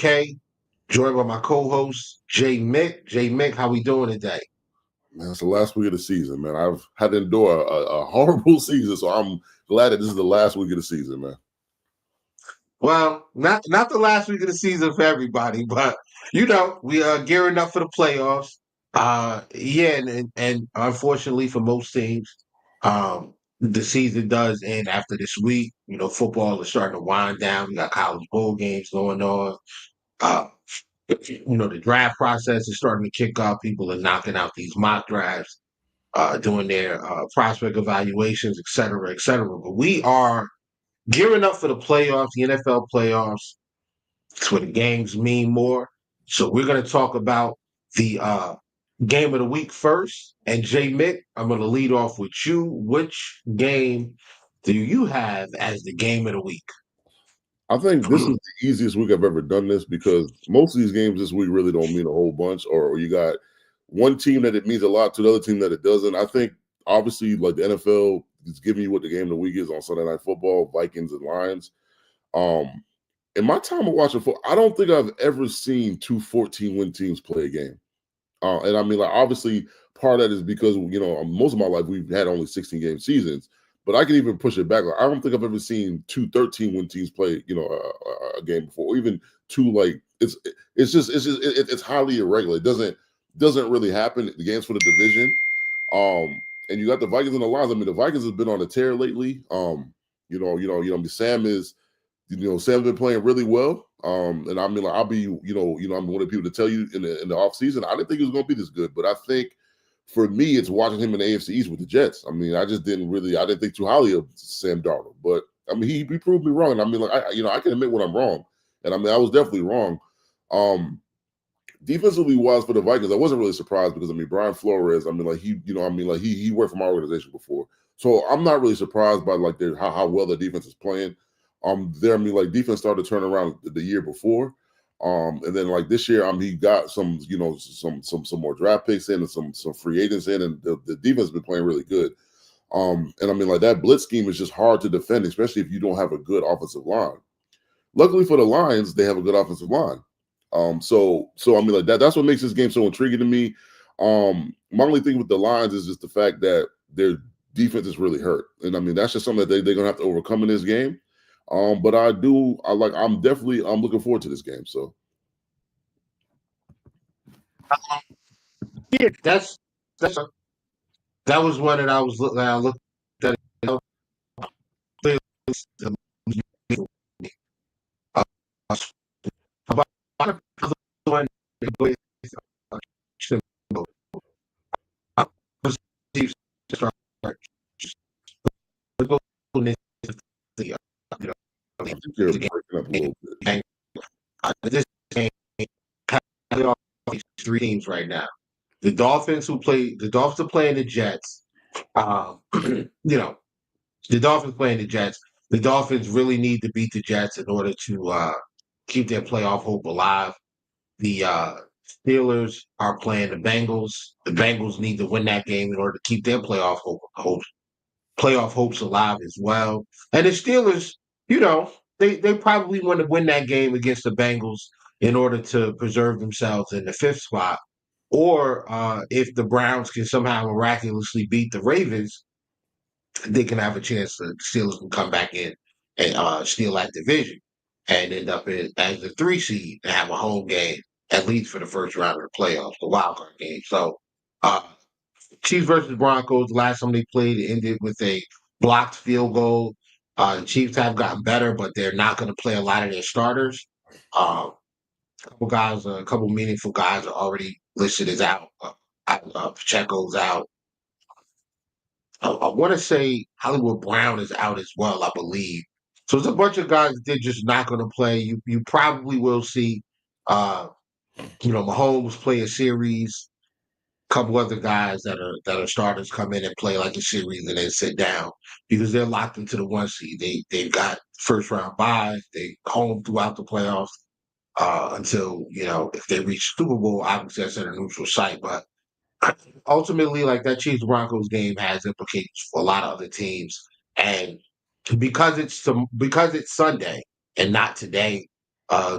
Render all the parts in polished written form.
JMIK, joined by my co-host JMIK. JMIK, how we doing today? Man, it's the last week of the season, man. I've had to endure a horrible season, so I'm glad that this is the last week of the season, man. Well, not the last week of the season for everybody, but we are gearing up for the playoffs. And unfortunately for most teams, the season does end after this week. Football is starting to wind down. We got college bowl games going on. Uh, the draft process is starting to kick off. People are knocking out these mock drafts, doing their prospect evaluations, et cetera, et cetera. But we are gearing up for the playoffs, the NFL playoffs. It's where the games mean more. So we're going to talk about the game of the week first. And Jay Mick, I'm going to lead off with you. Which game do you have as the game of the week? I think this is the easiest week I've ever done this because most of these games this week really don't mean a whole bunch, or you got one team that it means a lot to the other team that it doesn't. I think obviously like the NFL is giving you what the game of the week is on Sunday Night Football, Vikings and Lions. In my time of watching football, I don't think I've ever seen two 14-win teams play a game. And I mean, like obviously part of that is because most of my life we've had only 16-game seasons. But I can even push it back. Like, I don't think I've ever seen two 13-win teams play, a game before. Or even two like it's highly irregular. It doesn't really happen. The games for the division, and you got the Vikings and the Lions. I mean, the Vikings have been on a tear lately. Sam's been playing really well. And I mean, like I'll be, I'm one of the people to tell you in the offseason, I didn't think he was going to be this good, but I think. For me, it's watching him in the AFC East with the Jets. I mean, I didn't think too highly of Sam Darnold, but I mean, he proved me wrong. And I mean, like, I can admit when I'm wrong. And I mean, I was definitely wrong. Defensively wise for the Vikings, I wasn't really surprised because I mean, Brian Flores, I mean, like he worked for my organization before. So I'm not really surprised by like how well the defense is playing. Like defense started to turn around the year before. And then like this year, he got some more draft picks in and some free agents in, and the defense has been playing really good. And I mean like that blitz scheme is just hard to defend, especially if you don't have a good offensive line. Luckily for the Lions, they have a good offensive line. So I mean like that's what makes this game so intriguing to me. My only thing with the Lions is just the fact that their defense is really hurt, and I mean that's just something that they're gonna have to overcome in this game. But I'm looking forward to this game. So Yeah, that was one that I was looking. I looked at it. About one I think you're breaking up a little bit. This game, these three teams right now. The Dolphins are playing the Jets. The Dolphins playing the Jets. The Dolphins really need to beat the Jets in order to keep their playoff hope alive. The Steelers are playing the Bengals. The Bengals need to win that game in order to keep their playoff hopes alive as well. And the Steelers, they probably want to win that game against the Bengals in order to preserve themselves in the fifth spot. Or if the Browns can somehow miraculously beat the Ravens, they can have a chance. The Steelers can come back in and steal that division and end up as the 3 seed and have a home game at least for the first round of the playoffs, the wild card game. So, Chiefs versus Broncos. Last time they played, it ended with a blocked field goal. The Chiefs have gotten better, but they're not going to play a lot of their starters. A couple meaningful guys are already listed as out. Pacheco's out. I want to say Hollywood Brown is out as well, I believe. So there's a bunch of guys that they're just not going to play. You probably will see, Mahomes play a series. A couple other guys that are starters come in and play like a series and then sit down because they're locked into the 1 seed. They've got first round buys. They home throughout the playoffs until if they reach Super Bowl, obviously that's at a neutral site, but. Ultimately, like that Chiefs Broncos game has implications for a lot of other teams, and because it's Sunday and not today,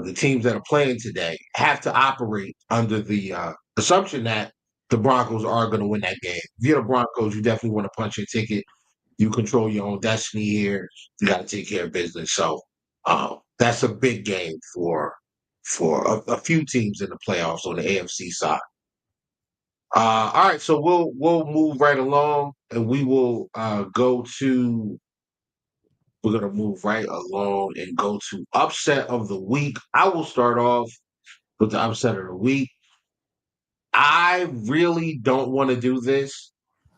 the teams that are playing today have to operate under the assumption that the Broncos are going to win that game. If you're the Broncos, you definitely want to punch your ticket. You control your own destiny here. You got to take care of business. So that's a big game for a few teams in the playoffs on the AFC side. All right, so we'll move right along, and we will go to. We're gonna move right along and go to upset of the week. I will start off with the upset of the week. I really don't want to do this,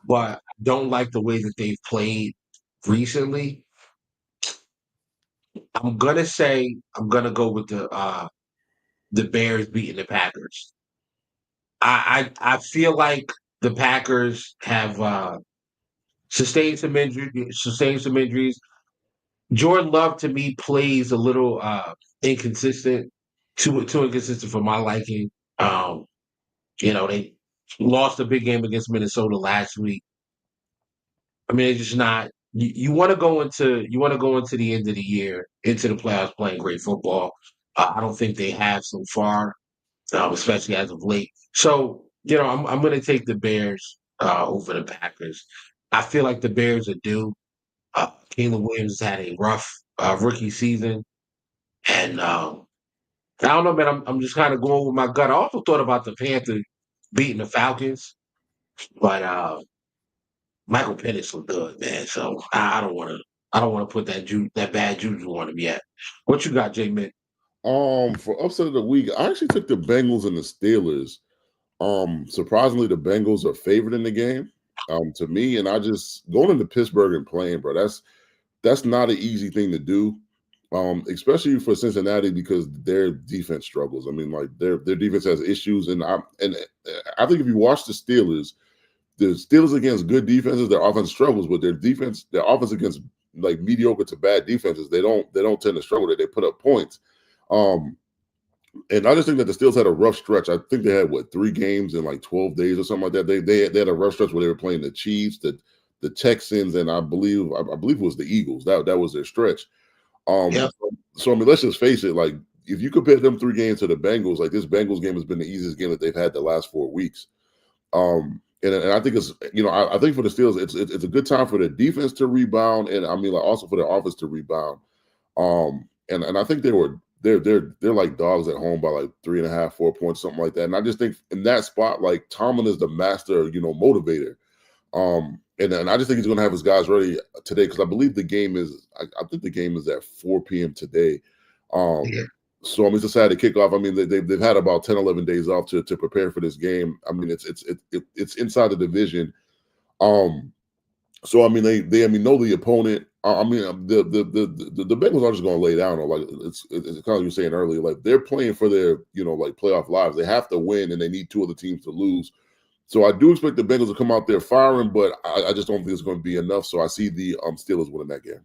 but I don't like the way that they've played recently. I'm gonna go with the Bears beating the Packers. I feel like the Packers have sustained some injuries. Jordan Love to me plays a little inconsistent, too inconsistent for my liking. Um, they lost a big game against Minnesota last week. I mean, it's just not. You want to go into the end of the year, into the playoffs, playing great football. I don't think they have so far, especially as of late. So I'm going to take the Bears over the Packers. I feel like the Bears are due. Caleb Williams has had a rough rookie season, and I don't know, man. I'm just kind of going with my gut. I also thought about the Panthers beating the Falcons, but Michael Penix looked good, man. So I don't want to put that bad juju on him yet. What you got, J Mick? For upset of the week, I actually took the Bengals and the Steelers. Surprisingly, the Bengals are favored in the game. To me, and I just going into Pittsburgh and playing, bro. That's not an easy thing to do. Especially for Cincinnati because their defense struggles. I mean, like their defense has issues, and I think if you watch the Steelers against good defenses, their offense struggles, but their offense against like mediocre to bad defenses, they don't tend to struggle. They put up points. And I just think that the Steelers had a rough stretch. I think they had 3 games in like 12 days or something like that. They had a rough stretch where they were playing the Chiefs, the Texans, and I believe it was the Eagles. That was their stretch. Yeah, So I mean, let's just face it. Like, if you compare them 3 games to the Bengals, like this Bengals game has been the easiest game that they've had the last 4 weeks. And I think it's I think for the Steelers, it's a good time for the defense to rebound, and I mean like also for the offense to rebound. And I think they're like dogs at home by like 3.5, 4 points, something like that. And I just think in that spot, like Tomlin is the master, motivator. And I just think he's going to have his guys ready today because I believe the game is. I think the game is at 4 p.m. today. yeah, So I mean, it's a Saturday kickoff. I mean, they've had about 10, 11 days off to prepare for this game. I mean, it's inside the division. So I mean, they know the opponent. I mean, the Bengals aren't just going to lay down. Or like it's kind of like you were saying earlier. Like they're playing for their like playoff lives. They have to win, and they need 2 other teams to lose. So I do expect the Bengals to come out there firing, but I just don't think it's going to be enough. So I see the Steelers winning that game.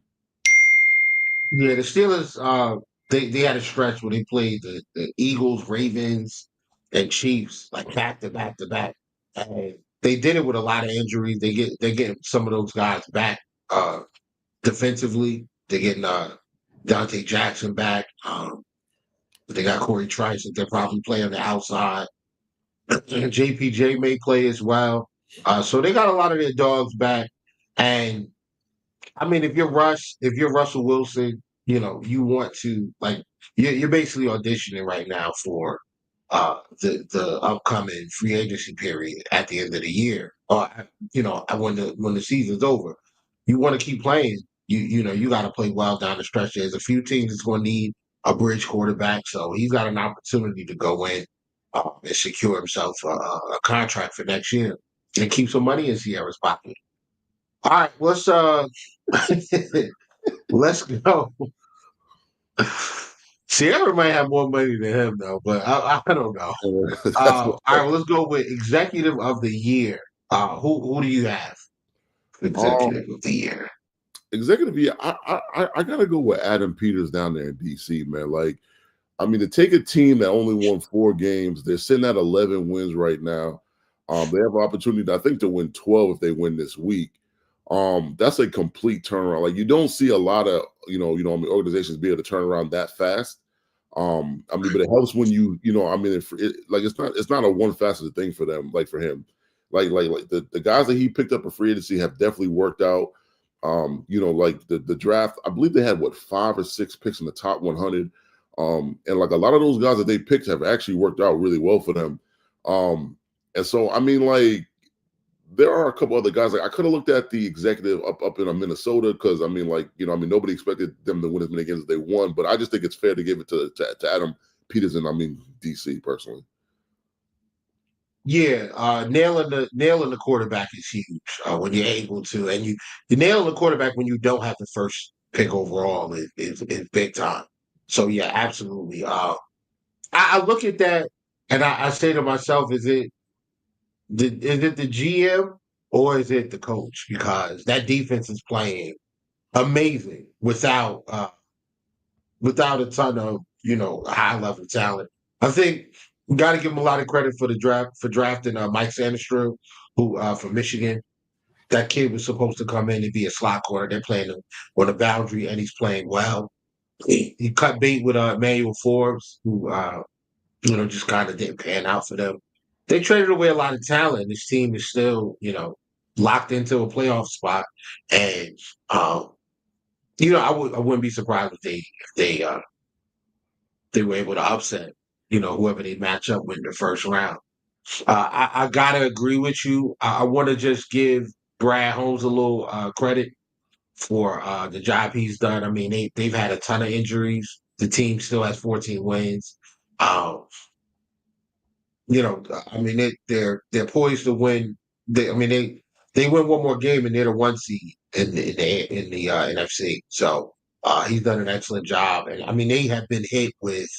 yeah. The Steelers, they had a stretch where they played the Eagles, Ravens, and Chiefs like back to back to back. And they did it with a lot of injuries. They're getting some of those guys back defensively. They're getting Dante Jackson back. They got Corey Trice that they'll probably play on the outside. JPJ may play as well. So they got a lot of their dogs back. And I mean, if you're Russell Wilson, you want to like you're basically auditioning right now for the upcoming free agency period at the end of the year, or when the season's over. You want to keep playing. You got to play well down the stretch. There's a few teams that's going to need a bridge quarterback, so he's got an opportunity to go in and secure himself a contract for next year and keep some money in Sierra's pocket. All right, let's go. Sierra might have more money than him though, but I don't know. That's All right, well, let's go with executive of the year. Who do you have? For executive of the year. executive. Yeah, I gotta go with Adam Peters down there in DC, man. Like, I mean, to take a team that only won 4 games, they're sitting at 11 wins right now. They have an opportunity, I think, to win 12 if they win this week. That's a complete turnaround. Like you don't see a lot of I mean, organizations be able to turn around that fast. I mean, but it helps when you know, I mean, like it's not a one faceted thing for them, like for him. Like the guys that he picked up in free agency have definitely worked out. You know, like the draft, I believe they had what 5 or 6 picks in the top 100. And like a lot of those guys that they picked have actually worked out really well for them. And so I mean, like there are a couple other guys. Like I could have looked at the executive up in Minnesota because I mean, like you know, I mean nobody expected them to win as many games as they won, but I just think it's fair to give it to Adam Peterson. I mean, DC personally. Yeah, nailing the quarterback is huge when you're able to, and you nail the quarterback when you don't have the first pick overall is big time. So yeah, absolutely. I look at that and I say to myself, is it the GM or is it the coach? Because that defense is playing amazing without a ton of high level talent. I think we got to give him a lot of credit for the draft for drafting Mike Sandstrom, who from Michigan. That kid was supposed to come in and be a slot corner. They're playing him on the boundary, and he's playing well. He cut bait with Emmanuel Forbes, who just kind of didn't pan out for them. They traded away a lot of talent. This team is still locked into a playoff spot, and I wouldn't be surprised if they were able to upset, whoever they match up with in the first round. I gotta agree with you. I want to just give Brad Holmes a little credit for the job he's done. I mean, they've had a ton of injuries. The team still has 14 wins. Um, I mean, they're poised to win. They win one more game and they're the 1 seed in the NFC. So he's done an excellent job. And I mean, they have been hit with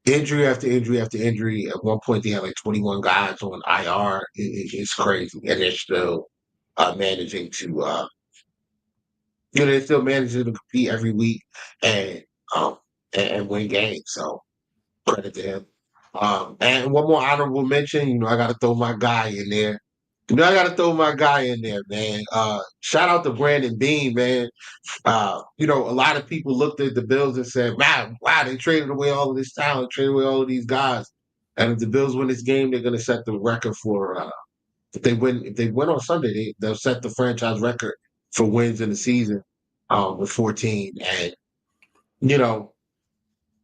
injury after injury after injury. At one point, they had like 21 guys on IR. It's crazy, and they're still managing to, they're still managing to compete every week and um and win games. So credit to him. And one more honorable mention. I got to throw my guy in there. I got to throw my guy in there, man. Shout out to Brandon Bean, man. A lot of people looked at the Bills and said, wow, they traded away all of this talent, traded away all of these guys. And if the Bills win this game, they're gonna set the record for if they win on Sunday, they'll set the franchise record for wins in the season with 14. And you know,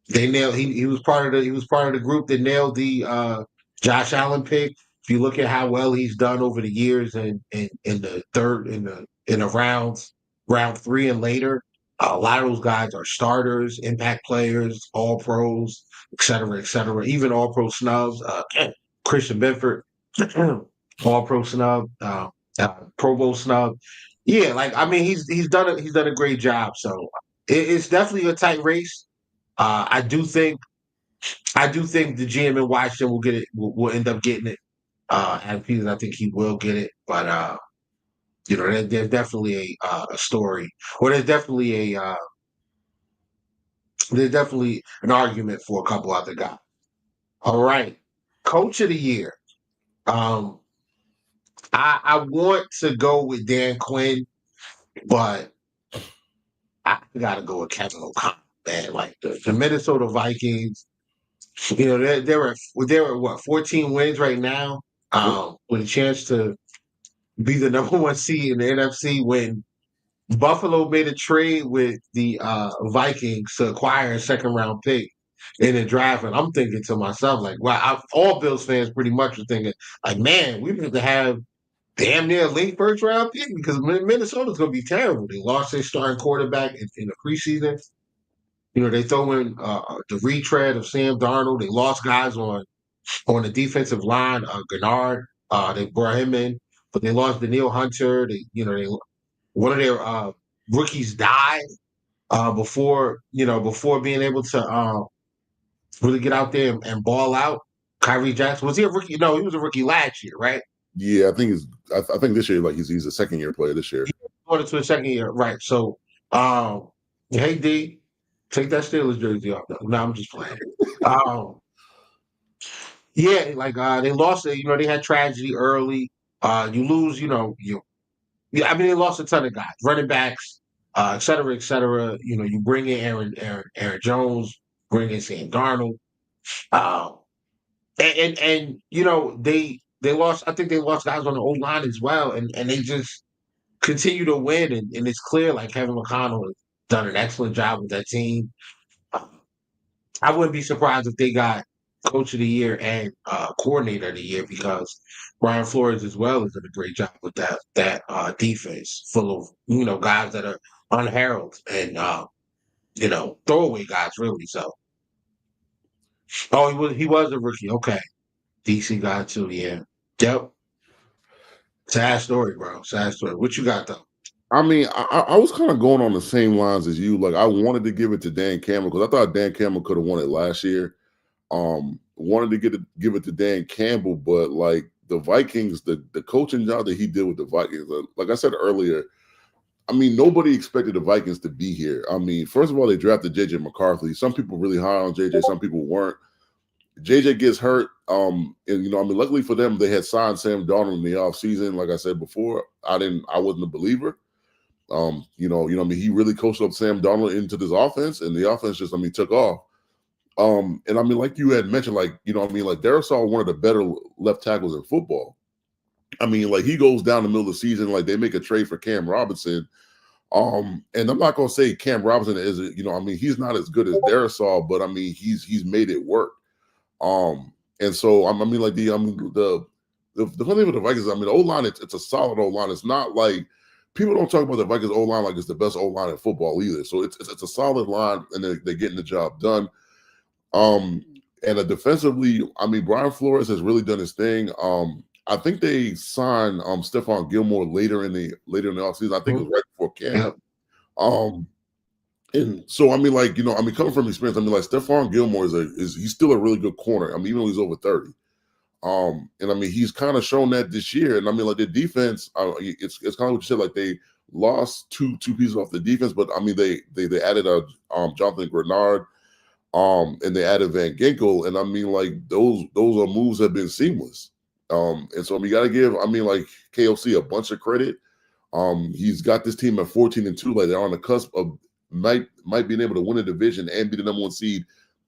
they nailed he was part of the group that nailed the Josh Allen pick. If you look at how well he's done over the years and in the third in the round 3 and later, a lot of those guys are starters, impact players, all pros, et cetera, et cetera. Even all pro snubs. Christian Benford, all pro snub, Pro Bowl snub. Yeah, like I mean, he's done a great job. So it's definitely a tight race. I do think the GM in Washington will get it. Will end up getting it. And Peters, I think he will get it. But there's definitely a story, or there's definitely an argument for a couple other guys. All right, Coach of the Year. Um, I want to go with Dan Quinn, but I got to go with Kevin O'Connell. Man, like the Minnesota Vikings. They're what 14 wins right now, with a chance to be the number 1 seed in the NFC. When Buffalo made a trade with the Vikings to acquire a second round pick in the draft, and I'm thinking to myself like, wow, all Bills fans pretty much are thinking like, man, we need to have damn near a late first round pick because Minnesota's going to be terrible. They lost their starting quarterback in the preseason. They throw in the retread of Sam Darnold. They lost guys on the defensive line. Gennard, they brought him in, but they lost Daniil Hunter. One of their rookies died before being able to really get out there and ball out. Kyrie Jackson, was he a rookie? No, he was a rookie last year, right? Yeah, I think I think this year, like he's a second year player this year. Going into a second year, right? So, hey D, take that Steelers jersey off. No, I'm just playing. Um, yeah, like they lost it. They had tragedy early. You lose, yeah. I mean, they lost a ton of guys, running backs, et cetera, et cetera. You bring in Aaron Jones, bring in Sam Darnold. Um, and they lost. I think they lost guys on the O line as well, and they just continue to win. And it's clear like Kevin McConnell has done an excellent job with that team. Uh, I wouldn't be surprised if they got Coach of the Year and Coordinator of the Year because Brian Flores as well has done a great job with that defense full of guys that are unheralded and throwaway guys really. So he was a rookie. Okay, DC guy too. Yeah. Yep. Sad story, bro. Sad story. What you got though? I mean, I was kind of going on the same lines as you. Like, I wanted to give it to Dan Campbell because I thought Dan Campbell could have won it last year. Wanted to give it to Dan Campbell, but like the Vikings, the coaching job that he did with the Vikings, like I said earlier, I mean, nobody expected the Vikings to be here. I mean, first of all, they drafted JJ McCarthy. Some people really high on JJ, some people weren't. JJ gets hurt. And I mean, luckily for them, they had signed Sam Darnold in the offseason. Like I said before, I wasn't a believer. I mean, he really coached up Sam Darnold into this offense, and the offense just, I mean, took off. And I mean, like you had mentioned, like, I mean, like Darisaw, one of the better left tackles in football. I mean, like he goes down the middle of the season, like they make a trade for Cam Robinson. And I'm not gonna say Cam Robinson is, I mean, he's not as good as Darisaw, but I mean, he's made it work. And so I mean, like the funny thing with the Vikings, I mean, the O-line, it's a solid O-line. It's not like people don't talk about the Vikings O-line like it's the best O-line in football either. So it's a solid line, and they're getting the job done. And defensively, I mean, Brian Flores has really done his thing. I think they signed Stephon Gilmore later in the offseason. I think it was right before camp. And so I mean, like, I mean, coming from experience, I mean, like Stephon Gilmore he's still a really good corner. I mean, even though he's over 30. And I mean, he's kind of shown that this year. And I mean, like the defense, it's kind of what you said, like they lost two pieces off the defense, but I mean, they added Jonathan Grenard. And they added Van Ginkel, and I mean, like those moves have been seamless. And so I mean, you got to give, I mean, like KOC a bunch of credit. He's got this team at 14-2, like they're on the cusp of might being able to win a division and be the number one seed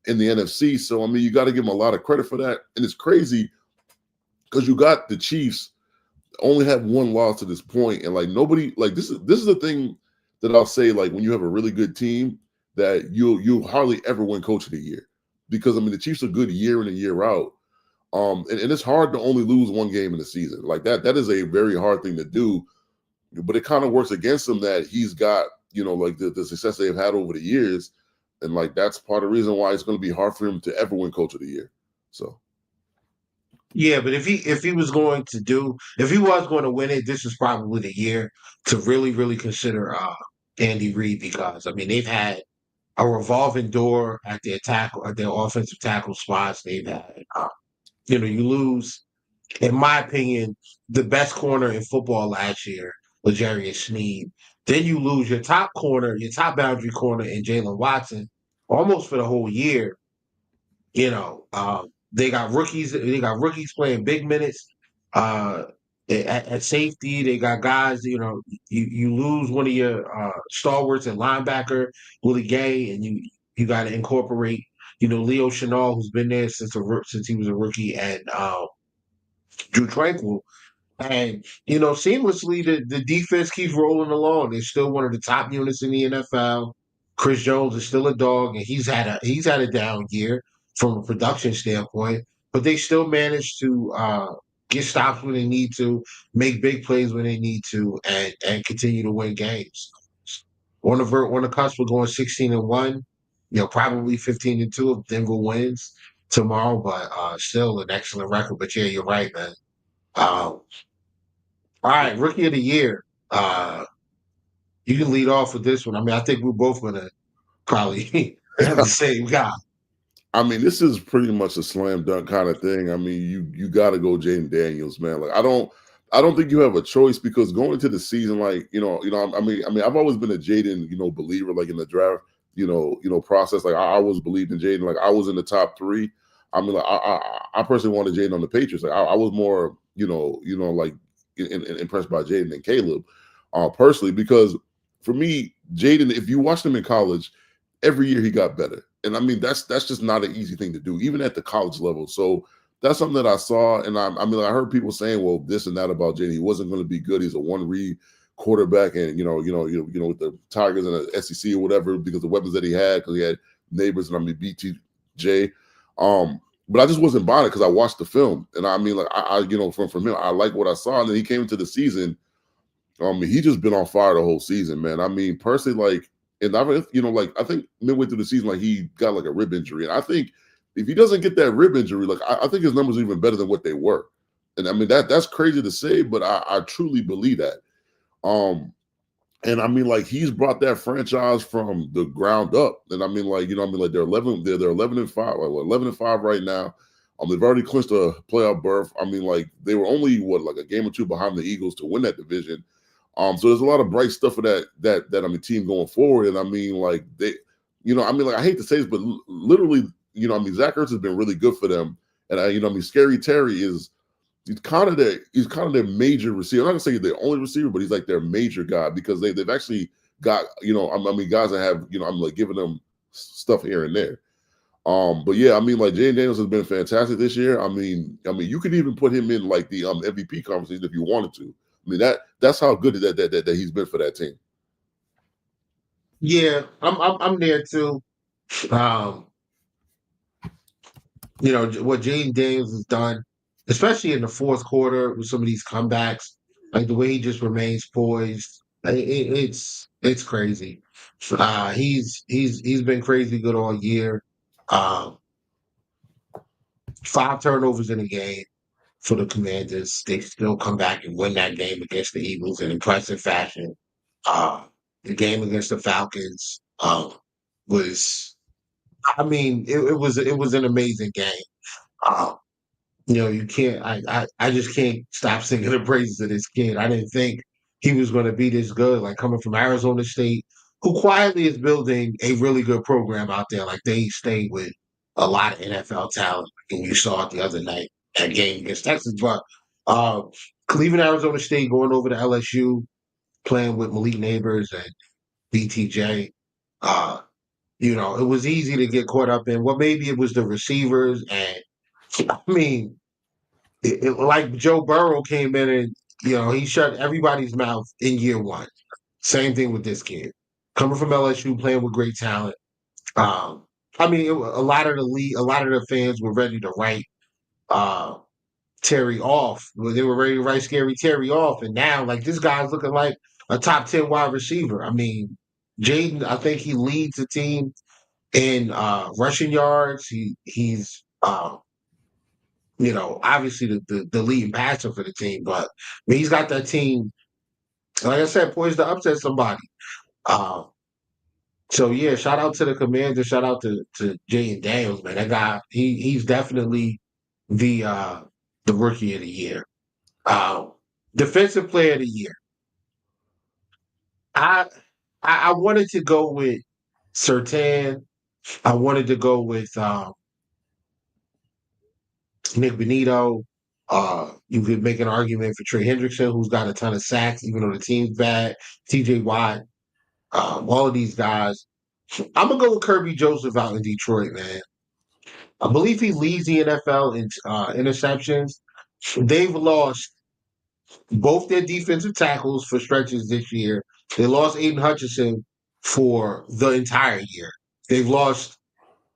in the NFC. So I mean, you got to give him a lot of credit for that. And it's crazy because you got the Chiefs only have one loss to this point, and like nobody, like this is the thing that I'll say, like when you have a really good team, that you'll hardly ever win Coach of the Year, because I mean the Chiefs are good year in and year out, and it's hard to only lose one game in the season like that. That is a very hard thing to do, but it kind of works against him that he's got like the success they've had over the years, and like that's part of the reason why it's going to be hard for him to ever win Coach of the Year. So Yeah, but if he was going to win it, this is probably the year to really consider Andy Reid, because I mean they've had a revolving door at their offensive tackle spots. They've had, you lose, in my opinion, the best corner in football last year, L'Jarius Sneed. Then you lose your top boundary corner in Jalen Watson, almost for the whole year. They got rookies. They got rookies playing big minutes. At safety, they got guys. You lose one of your stalwarts at linebacker, Willie Gay, and you got to incorporate, Leo Chenal, who's been there since he was a rookie, and Drew Tranquil. And seamlessly, the defense keeps rolling along. They're still one of the top units in the NFL. Chris Jones is still a dog, and he's had a down year from a production standpoint, but they still manage to get stops when they need to, make big plays when they need to, and continue to win games. On the cusp of going 16-1, probably 15-2 if Denver wins tomorrow, but still an excellent record. But yeah, you're right, man. All right, Rookie of the Year. You can lead off with this one. I mean, I think we're both gonna probably have the same guy. I mean, this is pretty much a slam dunk kind of thing. I mean, you got to go Jaden Daniels, man. Like I don't think you have a choice, because going into the season, like I mean, I've always been a Jaden believer, like in the draft process. Like I always believed in Jaden. Like I was in the top 3. I mean, like I personally wanted Jaden on the Patriots. Like I was more like impressed by Jaden than Caleb, personally, because for me, Jaden, if you watched him in college, every year he got better. And I mean, that's just not an easy thing to do, even at the college level. So that's something that I saw. And I mean, I heard people saying, well, this and that about Jaden. He wasn't going to be good. He's a one read quarterback, and with the Tigers and the SEC or whatever, because the weapons that he had, because he had Neighbors and I mean BTJ. But I just wasn't buying it because I watched the film, and I mean, like from him, I like what I saw, and then he came into the season. He just been on fire the whole season, man. I mean, personally, like, and I think midway through the season, like he got like a rib injury, and I think if he doesn't get that rib injury, like I think his numbers are even better than what they were. And I mean that's crazy to say, but I truly believe that. And I mean, like he's brought that franchise from the ground up. And I mean, like like they're 11-5, 11-5 right now. They've already clinched a playoff berth. I mean, like they were only like a game or two behind the Eagles to win that division. So there's a lot of bright stuff for that team going forward. And I mean, like they, like I hate to say this, but literally, Zach Ertz has been really good for them. And Scary Terry he's kind of their major receiver. I'm not gonna say he's their only receiver, but he's like their major guy because they've actually got guys that have I'm like giving them stuff here and there. But yeah, I mean like Jayden Daniels has been fantastic this year. I mean you could even put him in like the MVP conversation if you wanted to. I mean that's how good that he's been for that team. Yeah, I'm there too. What Jaden Daniels has done, especially in the fourth quarter with some of these comebacks, like the way he just remains poised, it's crazy. He's been crazy good all year. Um, 5 turnovers in a game for the Commanders. They still come back and win that game against the Eagles in impressive fashion. Uh, the game against the Falcons was, I mean, it was an amazing game. Um, you can't. I just can't stop singing the praises of this kid. I didn't think he was going to be this good. Like coming from Arizona State, who quietly is building a really good program out there. Like they stay with a lot of NFL talent, and you saw it the other night that game against Texas. But uh, Cleveland, Arizona State, going over to LSU, playing with Malik Neighbors and BTJ. Uh, it was easy to get caught up in. Well, maybe it was the receivers, and I mean like Joe Burrow came in and he shut everybody's mouth in year one. Same thing with this kid coming from LSU, playing with great talent. Um, I mean, a lot of the league, a lot of the fans were ready to write uh, Terry off. They were ready to write Scary Terry off, and now like this guy's looking like a top 10 wide receiver. I mean, Jaden, I think he leads the team in rushing yards. He's obviously the leading passer for the team, but I mean, he's got that team, like I said, poised to upset somebody. Uh, so yeah, shout out to the Commander, shout out to Jay Daniels, man. That guy, he's definitely the rookie of the year. Uh, Defensive player of the year. I I wanted to go with Sertan. I wanted to go with Nick Benito. You could make an argument for Trey Hendrickson, who's got a ton of sacks, even though the team's bad. TJ Watt, all of these guys. I'm gonna go with Kirby Joseph out in Detroit, man. I believe he leads the NFL in interceptions. They've lost both their defensive tackles for stretches this year. They lost Aiden Hutchinson for the entire year. They've lost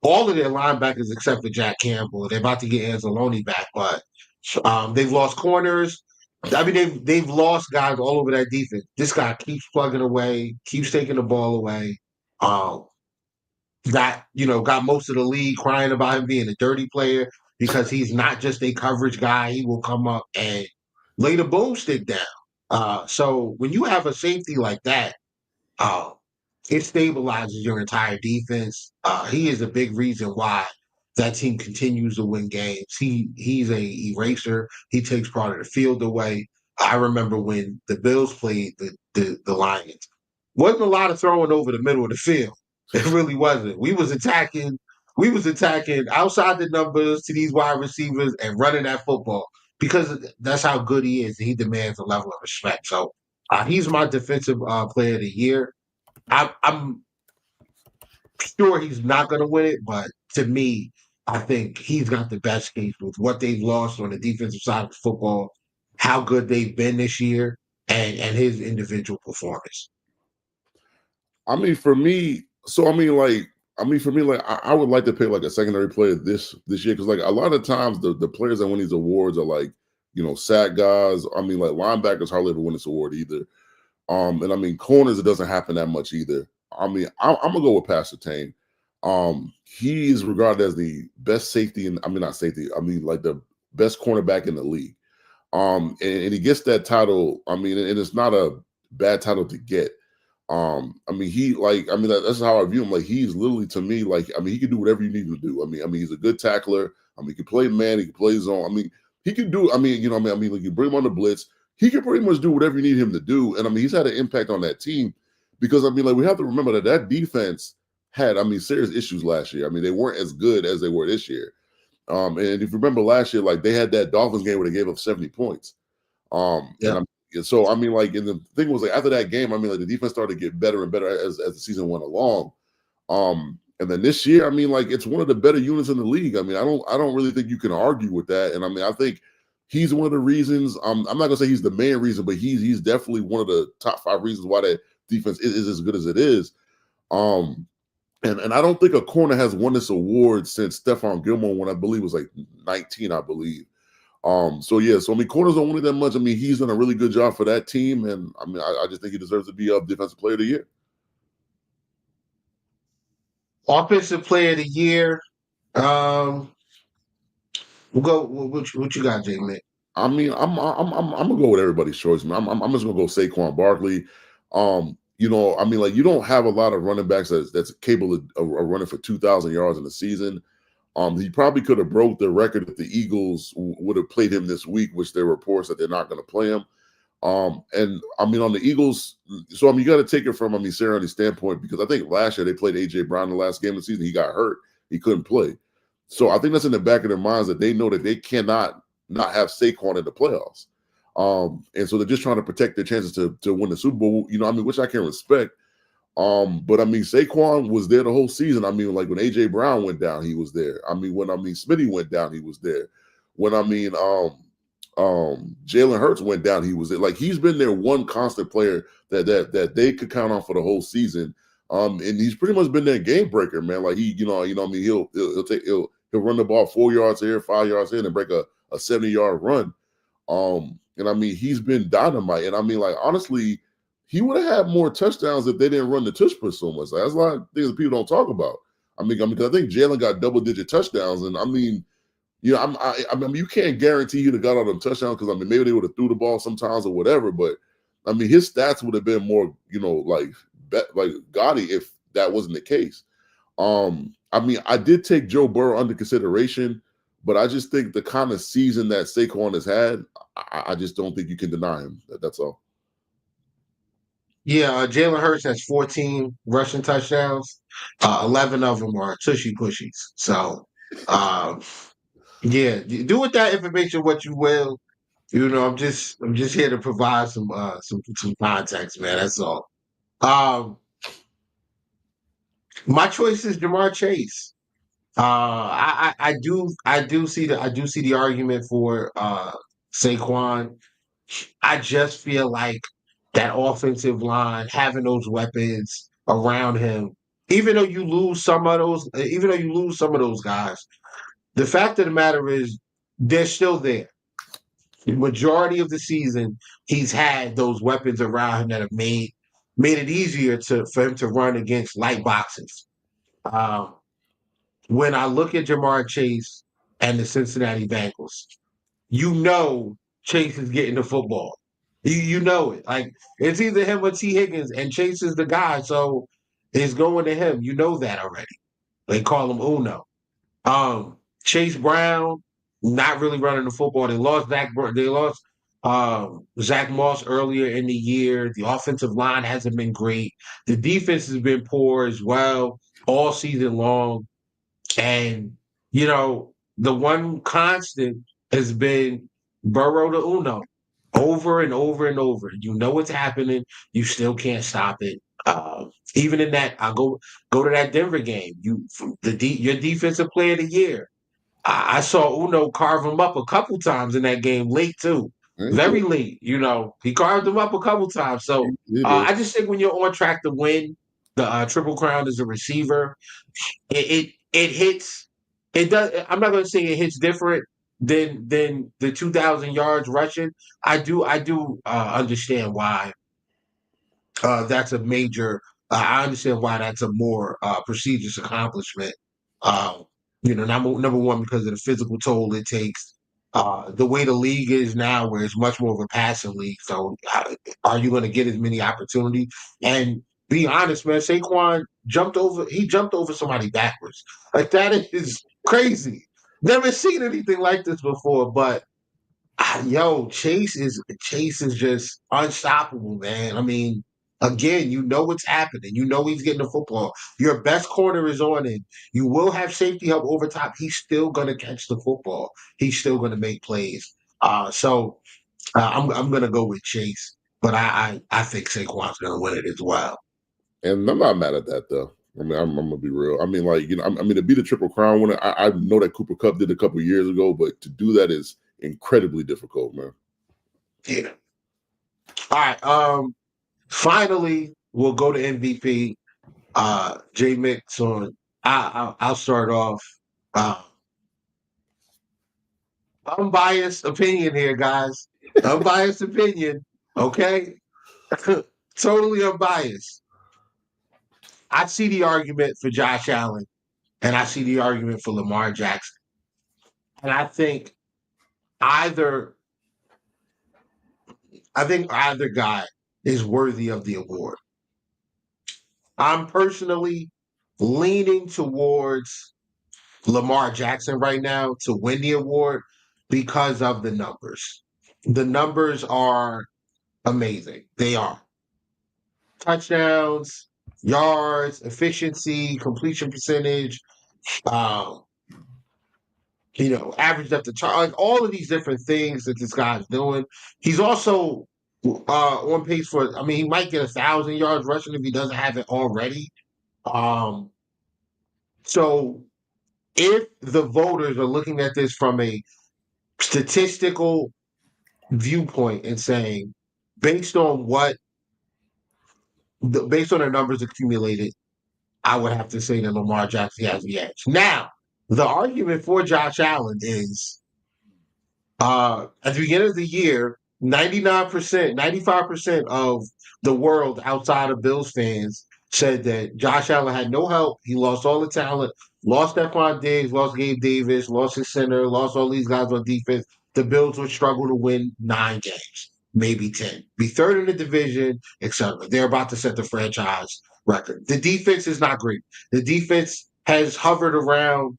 all of their linebackers except for Jack Campbell. They're about to get Anzalone back, but they've lost corners. I mean, they've lost guys all over that defense. This guy keeps plugging away, keeps taking the ball away. Um, got most of the league crying about him being a dirty player because he's not just a coverage guy. He will come up and lay the boomstick down. So when you have a safety like that, uh, it stabilizes your entire defense. He is a big reason why that team continues to win games. He's a eraser. He takes part of the field away. I remember when the Bills played the Lions. Wasn't a lot of throwing over the middle of the field. It really wasn't. We was attacking outside the numbers to these wide receivers and running that football because that's how good he is. He demands a level of respect. So he's my defensive player of the year. I'm Sure, he's not going to win it, but to me, I think he's got the best case with what they've lost on the defensive side of football, how good they've been this year, and his individual performance. I mean, for me, so for me, like I would like to pick like a secondary player this year because like a lot of times the players that win these awards are like sack guys. I mean, like linebackers hardly ever win this award either. And I mean corners, it doesn't happen that much either. I mean, I'm gonna go with Pastor Tane. He is regarded as the best safety, and I mean not safety. I mean like the best cornerback in the league. And he gets that title. I mean, and it's not a bad title to get. I mean, that's how I view him. Like, he's literally to me, like, I mean, he can do whatever you need him to do. I mean, he's a good tackler. I mean, he can play man, he can play zone. I mean, he can do. I mean, like you bring him on the blitz, he can pretty much do whatever you need him to do. And I mean, he's had an impact on that team because I mean, like we have to remember that defense had, I mean, serious issues last year. I mean, they weren't as good as they were this year. And if you remember last year, like they had that Dolphins game where they gave up 70 points. Yeah. So I mean, like, and the thing was like after that game, I mean, like the defense started to get better and better as the season went along. And then this year, I mean, like it's one of the better units in the league. I mean, I don't really think you can argue with that. And I mean, I think he's one of the reasons. I'm not gonna say he's the main reason, but he's definitely one of the top 5 reasons why that defense is as good as it is. And I don't think a corner has won this award since Stephon Gilmore, when I believe was like 19, I believe. So yeah, so I mean, corners don't win it that much. I mean, he's done a really good job for that team, and I mean, I just think he deserves to be up Defensive Player of the Year. Offensive Player of the Year. We'll go. What you got, JMIK? I mean, I'm gonna go with everybody's choice, man. I'm just gonna go Saquon Barkley. I mean, like you don't have a lot of running backs that's capable of running for 2,000 yards in a season. He probably could have broke the record if the Eagles would have played him this week, which there are reports that they're not going to play him. And I mean, on the Eagles, so I mean, you got to take it from, I mean, Sirianni's standpoint, because I think last year they played AJ Brown in the last game of the season. He got hurt. He couldn't play. So I think that's in the back of their minds that they know that they cannot not have Saquon in the playoffs. And so they're just trying to protect their chances to win the Super Bowl, I mean, which I can respect. But I mean, Saquon was there the whole season. I mean, like when AJ Brown went down, he was there. I mean, when Smitty went down, he was there. When Jalen Hurts went down, he was there. Like he's been their one constant player that they could count on for the whole season. And he's pretty much been their game breaker, man. Like I mean, he'll run the ball 4 yards here, 5 yards here, and break a 70-yard run. And I mean, he's been dynamite. And I mean, like honestly, he would have had more touchdowns if they didn't run the tush push so much. Like, that's a lot of things that people don't talk about. I mean, because I think Jalen got double-digit touchdowns, and I mean, I mean, you can't guarantee he'd have got all them touchdowns because I mean, maybe they would have threw the ball sometimes or whatever. But I mean, his stats would have been more, like gaudy if that wasn't the case. I mean, I did take Joe Burrow under consideration, but I just think the kind of season that Saquon has had, I just don't think you can deny him. That's all. Yeah, Jalen Hurts has 14 rushing touchdowns. 11 of them are tushy pushies. So, yeah, do with that information what you will. I'm just here to provide some context, man. That's all. Um, my choice is Jamar Chase. I do see the argument for Saquon. I just feel like that offensive line, having those weapons around him, even though you lose some of those guys, the fact of the matter is they're still there. The majority of the season, he's had those weapons around him that have made it easier for him to run against light boxes. Um, when I look at Jamar Chase and the Cincinnati Bengals, Chase is getting the football. You know it. Like it's either him or T. Higgins, and Chase is the guy, so it's going to him. You know that already. They call him Uno. Chase Brown not really running the football. They lost Zach Moss earlier in the year. The offensive line hasn't been great. The defense has been poor as well all season long. And, the one constant has been Burrow to Uno over and over and over. You know what's happening. You still can't stop it. Even in that, I'll go to that Denver game. Your defensive player of the year. I saw Uno carve him up a couple times in that game, late too, Yeah, he did. very late. He carved him up a couple times. So He did. I just think when you're on track to win the Triple Crown as a receiver, it hits. It does. I'm not going to say it hits different than the 2,000 yards rushing. I do understand why that's a major. I understand why that's a more prestigious accomplishment. Uh, number one because of the physical toll it takes. The way the league is now, where it's much more of a passing league, so are you going to get as many opportunities? And be honest, man, Saquon jumped over. He jumped over somebody backwards. Like that is crazy. Never seen anything like this before. But yo, Chase is just unstoppable, man. I mean, again, you know what's happening. You know he's getting the football. Your best corner is on him. You will have safety help over top. He's still gonna catch the football. He's still gonna make plays. I'm gonna go with Chase, but I think Saquon's gonna win it as well. And I'm not mad at that though. I mean, I'm gonna be real. I mean, like I mean, to be the Triple Crown winner, I know that Cooper Kupp did a couple of years ago, but to do that is incredibly difficult, man. Yeah. All right. Finally, we'll go to MVP. JMIK. So I'll start off. Uh, Unbiased opinion here, guys. Unbiased opinion. Okay, totally unbiased. I see the argument for Josh Allen, and I see the argument for Lamar Jackson, and either I think either guy is worthy of the award. I'm personally leaning towards Lamar Jackson right now to win the award because of the numbers. The numbers are amazing. They are touchdowns, yards, efficiency, completion percentage, um, averaged up the chart, like all of these different things that this guy's doing. He's also on pace for. I mean, he might get 1,000 yards rushing if he doesn't have it already. Um, so if the voters are looking at this from a statistical viewpoint and saying, based on based on the numbers accumulated, I would have to say that Lamar Jackson has the edge. Now, the argument for Josh Allen is at the beginning of the year, 99%, 95% of the world outside of Bills fans said that Josh Allen had no help. He lost all the talent, lost Stephon Diggs, lost Gabe Davis, lost his center, lost all these guys on defense. The Bills would struggle to win 9 games, maybe 10, be third in the division, etc. They're about to set the franchise record. The defense is not great. The defense has hovered around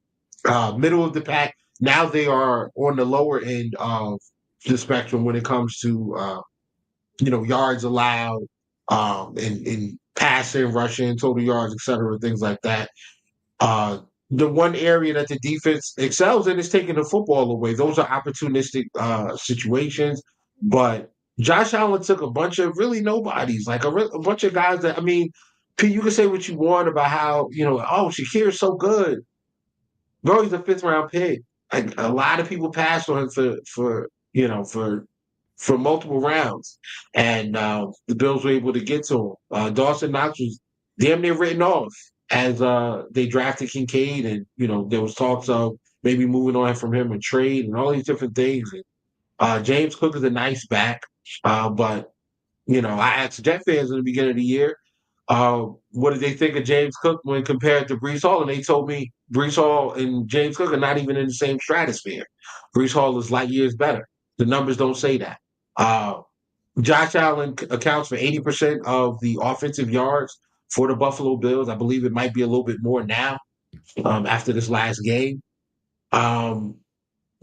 middle of the pack. Now they are on the lower end of the spectrum when it comes to yards allowed, in passing, rushing, total yards, etc., things like that. The one area that the defense excels in is taking the football away. Those are opportunistic situations, but Josh Allen took a bunch of really nobodies, like a bunch of guys that, I mean, Pete, you can say what you want about how, Shakir's so good. Bro, he's a fifth round pick. Like a lot of people passed on him for multiple rounds, and the Bills were able to get to him. Dawson Knox was damn near written off as they drafted Kincaid, and there was talks of maybe moving on from him and trade and all these different things. And, James Cook is a nice back, but I asked Jet fans in the beginning of the year, what did they think of James Cook when compared to Brees Hall? And they told me Brees Hall and James Cook are not even in the same stratosphere. Brees Hall is light years better. The numbers don't say that. Josh Allen accounts for 80% of the offensive yards for the Buffalo Bills. I believe it might be a little bit more now after this last game. Um,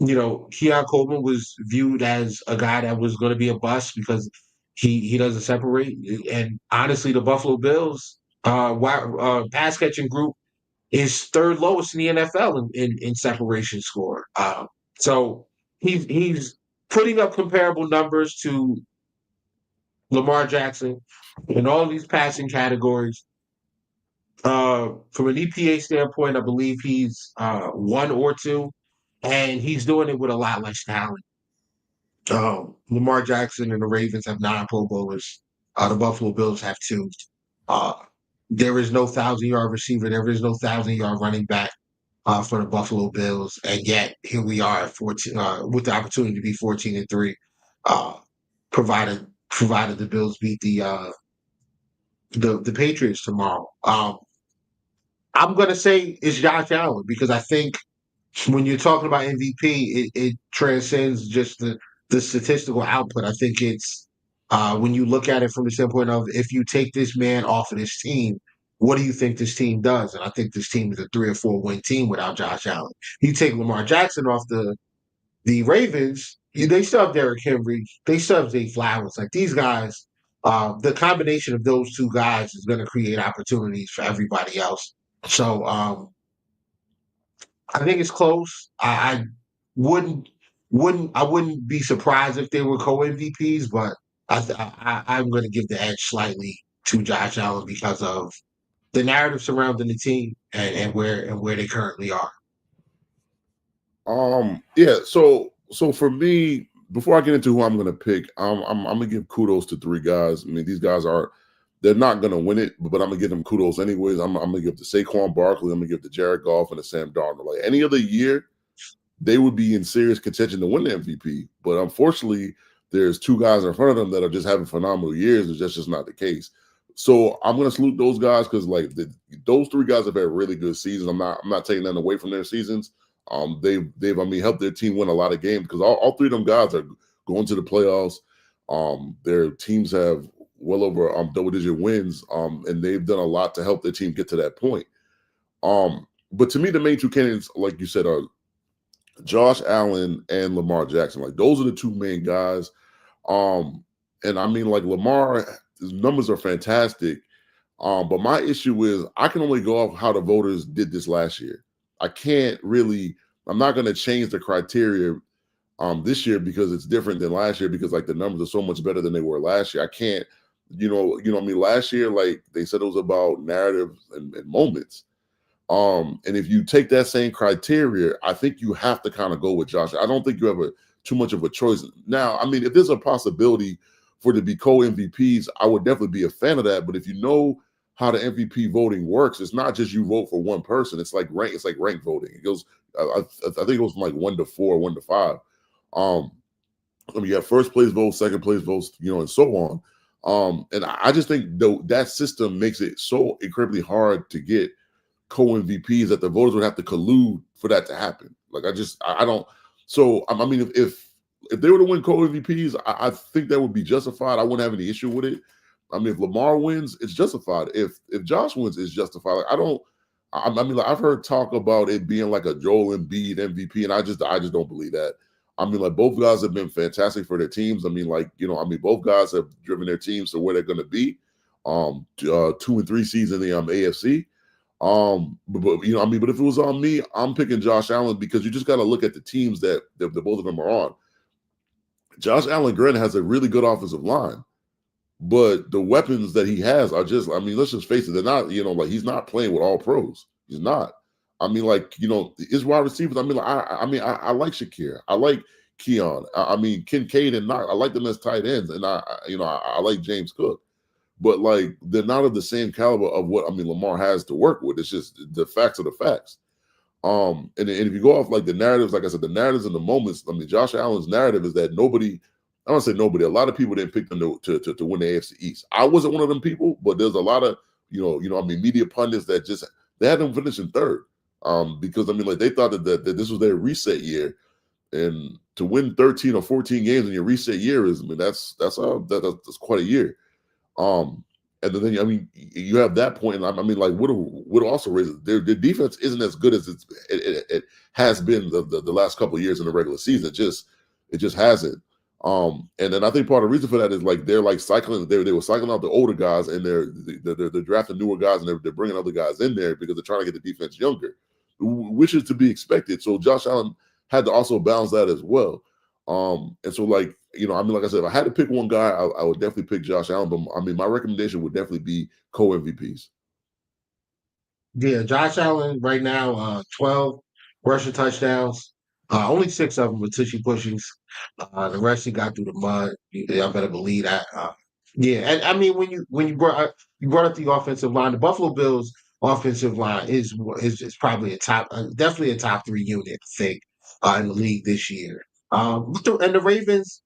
Keon Coleman was viewed as a guy that was going to be a bust because he doesn't separate. And honestly, the Buffalo Bills pass catching group is third lowest in the NFL in separation score. So he's putting up comparable numbers to Lamar Jackson in all of these passing categories. From an EPA standpoint, I believe he's 1 or 2, and he's doing it with a lot less talent. Lamar Jackson and the Ravens have 9 Pro Bowlers. The Buffalo Bills have 2. Uh, there is no 1,000-yard receiver. There is no 1,000-yard running back for the Buffalo Bills, and yet here we are at 14, with the opportunity to be 14-3, uh, provided the Bills beat the Patriots tomorrow. I'm gonna say it's Josh Allen because I think when you're talking about MVP, it transcends just the statistical output. I think it's when you look at it from the standpoint of if you take this man off of this team, what do you think this team does? And I think this team is a 3 or 4 win team without Josh Allen. You take Lamar Jackson off the Ravens, they still have Derrick Henry, they still have Zay Flowers. Like these guys, the combination of those 2 guys is going to create opportunities for everybody else. So I think it's close. I wouldn't wouldn't be surprised if they were co MVPs, but I'm going to give the edge slightly to Josh Allen because of the narrative surrounding the team and where they currently are. Yeah. So for me, before I get into who I'm going to pick, I'm going to give kudos to 3 guys. I mean, these guys they're not going to win it, but I'm going to give them kudos anyways. I'm going to give to Saquon Barkley. I'm going to give to Jared Goff and to Sam Darnold. Like any other year, they would be in serious contention to win the MVP. But unfortunately, there's 2 guys in front of them that are just having phenomenal years, and that's just not the case. So I'm going to salute those guys because like those 3 guys have had really good seasons. I'm not taking that away from their seasons. They've helped their team win a lot of games because all 3 of them guys are going to the playoffs. Their teams have well over double-digit wins, and they've done a lot to help their team get to that point. But to me, the main 2 candidates, like you said, are Josh Allen and Lamar Jackson. Like those are the 2 main guys. And I mean, like Lamar, his numbers are fantastic. But my issue is I can only go off how the voters did this last year. I'm not going to change the criteria this year because it's different than last year because like the numbers are so much better than they were last year. I can't, I mean, last year, like they said it was about narrative and moments. And if you take that same criteria, I think you have to kind of go with Josh. I don't think you have too much of a choice. Now, I mean, if there's a possibility for it to be co-MVPs, I would definitely be a fan of that. But if you know how the MVP voting works, it's not just you vote for one person. It's like rank voting. It goes, I think it goes from like 1 to 4, 1 to 5. I mean, you have first place votes, second place votes, and so on. And I just think though that system makes it so incredibly hard to get co-MVPs that the voters would have to collude for that to happen. Like I don't. So I mean, if they were to win co-MVPs, I think that would be justified. I wouldn't have any issue with it. I mean, if Lamar wins, it's justified. If Josh wins, it's justified. Like, I mean, like, I've heard talk about it being like a Joel Embiid MVP, and I just don't believe that. I mean, like both guys have been fantastic for their teams. I mean, like both guys have driven their teams to where they're going to be. 2 and 3 seeds in the AFC. But if it was on me, I'm picking Josh Allen because you just got to look at the teams that the both of them are on. Josh Allen, granted, has a really good offensive line, but the weapons that he has are just, I mean, let's just face it, they're not, like he's not playing with all pros. He's not. I mean, like, his wide receivers, I mean, like, I like Shakir. I like Keon. I mean, Kincaid and Knox. I like them as tight ends. And I like James Cook. But like they're not of the same caliber of what Lamar has to work with. It's just the facts are the facts. And if you go off like the narratives, like I said, the narratives and the moments. I mean, Josh Allen's narrative is that nobody. I don't say nobody. A lot of people didn't pick them to win the AFC East. I wasn't one of them people, but there's a lot of media pundits that just they had them finishing third. Because like they thought that this was their reset year, and to win 13 or 14 games in your reset year is that's quite a year. And then you have that point, and I mean, like, what also raises their defense isn't as good as it has been the last couple of years in the regular season. It just hasn't. And then I think part of the reason for that is like they're like cycling. They were cycling out the older guys, and they're drafting newer guys, and they're bringing other guys in there because they're trying to get the defense younger, which is to be expected. So Josh Allen had to also balance that as well. And so like. Like I said, if I had to pick one guy, I would definitely pick Josh Allen. But my recommendation would definitely be co-MVPs. Yeah, Josh Allen right now, 12 rushing touchdowns. Only six of them were tushy pushings. The rest he got through the mud. Y'all better believe that. Yeah, and I mean when you brought up the offensive line, the Buffalo Bills offensive line is probably a top, definitely a top three unit, I think, in the league this year. And the Ravens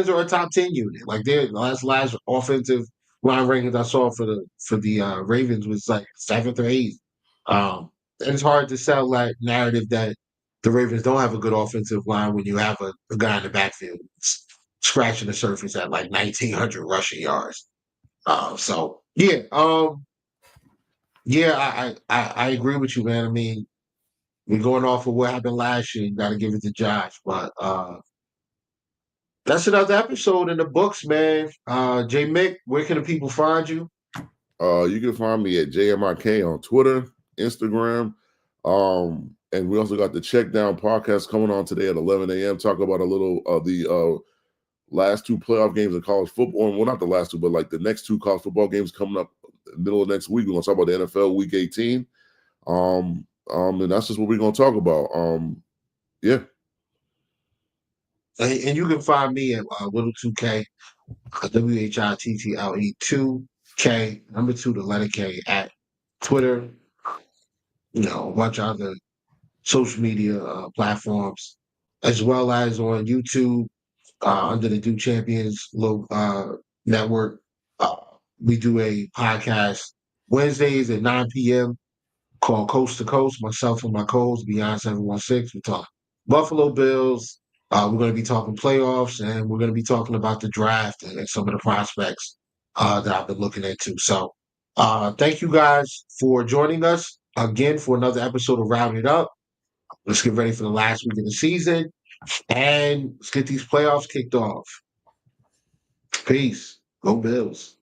are a top 10 unit. Like their last offensive line rankings I saw for the Ravens was like seventh or eighth. And it's hard to sell that narrative that the Ravens don't have a good offensive line when you have a guy in the backfield scratching the surface at like 1,900 rushing yards. So yeah, yeah, I agree with you, man. I mean, we're going off of what happened last year. You got to give it to Josh, but that's another episode in the books, man. JMIK, where can the people find you? You can find me at JMIK on Twitter, Instagram. And we also got the Check Down podcast coming on today at 11 a.m. Talk about a little of the last two playoff games in college football. Well, not the last two, but like the next two college football games coming up middle of next week. We're going to talk about the NFL Week 18. And that's just what we're going to talk about. Yeah. And you can find me at Whittle 2K, WHITTLE 2K, number 2, the letter K, at Twitter, a bunch of other social media platforms, as well as on YouTube under the Do Champions network. We do a podcast Wednesdays at 9 p.m. called Coast to Coast. Myself and my co-host, Beyond 716. We talk Buffalo Bills. We're going to be talking playoffs, and we're going to be talking about the draft and some of the prospects that I've been looking into. So thank you guys for joining us again for another episode of Round It Up. Let's get ready for the last week of the season, and let's get these playoffs kicked off. Peace. Go Bills.